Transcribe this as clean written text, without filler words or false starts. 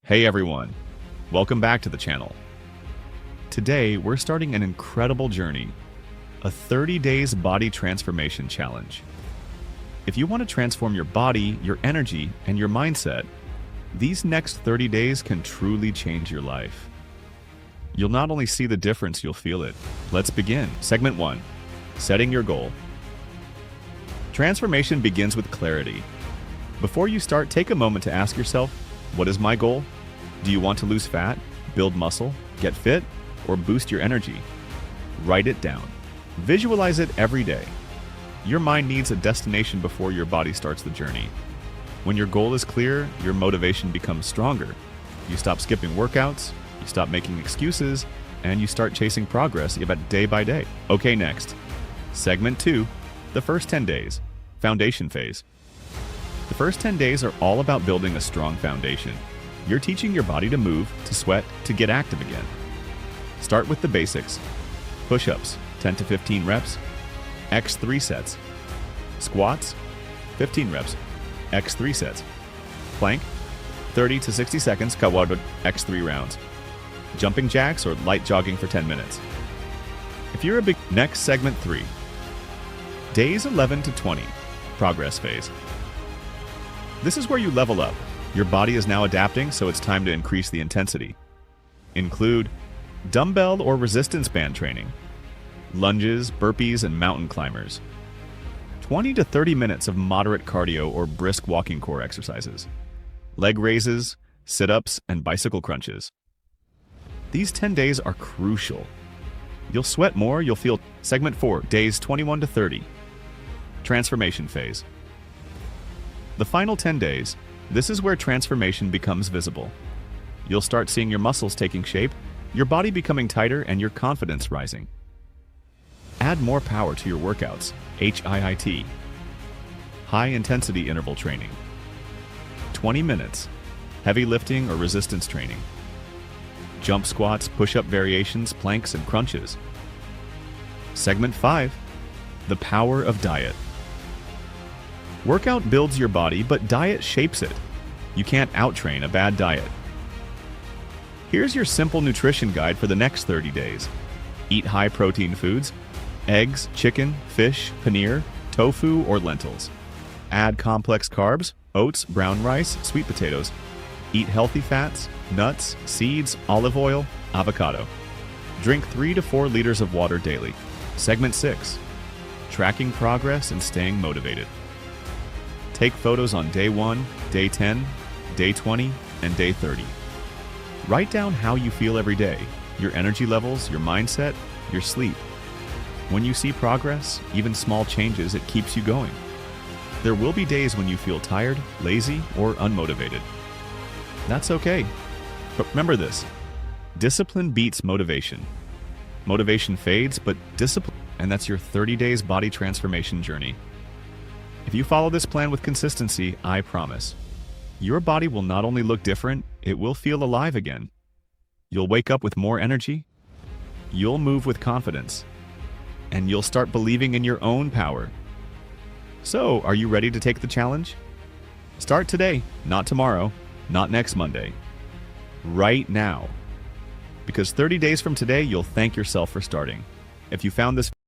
Hey everyone, welcome back to the channel. Today we're starting an incredible journey, a 30 days body transformation challenge. If you want to transform your body, your energy, and your mindset, these next 30 days can truly change your life. You'll not only see the difference, you'll feel it. Let's begin. Segment 1. Setting your goal. Transformation begins with clarity. Before you start, take a moment to ask yourself, what is my goal? Do you want to lose fat, build muscle, get fit, or boost your energy? Write it down. Visualize it every day. Your mind needs a destination before your body starts the journey. When your goal is clear, your motivation becomes stronger. You stop skipping workouts, you stop making excuses, and you start chasing progress day by day. Okay, next. Segment 2, the first 10 days, foundation phase. The first 10 days are all about building a strong foundation. You're teaching your body to move, to sweat, to get active again. Start with the basics. Push-ups, 10 to 15 reps, x 3 sets. Squats, 15 reps, x 3 sets. Plank, 30 to 60 seconds, kawad, x 3 rounds. Jumping jacks or light jogging for 10 minutes. If you're a big... Next, segment 3. Days 11 to 20, progress phase. This is where you level up. Your body is now adapting, so it's time to increase the intensity. Include dumbbell or resistance band training, lunges, burpees, and mountain climbers. 20 to 30 minutes of moderate cardio or brisk walking core exercises. Leg raises, sit-ups, and bicycle crunches. These 10 days are crucial. You'll sweat more, you'll feel... Segment 4, days 21 to 30. Transformation phase. The final 10 days, this is where transformation becomes visible. You'll start seeing your muscles taking shape, your body becoming tighter, and your confidence rising. Add more power to your workouts, HIIT. High-intensity interval training. 20 minutes, heavy lifting or resistance training. Jump squats, push-up variations, planks, and crunches. Segment 5, the power of diet. Workout builds your body, but diet shapes it. You can't out-train a bad diet. Here's your simple nutrition guide for the next 30 days. Eat high-protein foods, eggs, chicken, fish, paneer, tofu, or lentils. Add complex carbs, oats, brown rice, sweet potatoes. Eat healthy fats, nuts, seeds, olive oil, avocado. Drink 3 to 4 liters of water daily. Segment 6. Tracking progress and staying motivated. Take photos on day 1, day 10, day 20, and day 30. Write down how you feel every day, your energy levels, your mindset, your sleep. When you see progress, even small changes, it keeps you going. There will be days when you feel tired, lazy, or unmotivated. That's okay. But remember this, discipline beats motivation. Motivation fades, but discipline, and that's your 30 days body transformation journey. If you follow this plan with consistency, I promise, your body will not only look different, it will feel alive again. You'll wake up with more energy, you'll move with confidence, and you'll start believing in your own power. So, are you ready to take the challenge? Start today, not tomorrow, not next Monday. Right now. Because 30 days from today, you'll thank yourself for starting. If you found this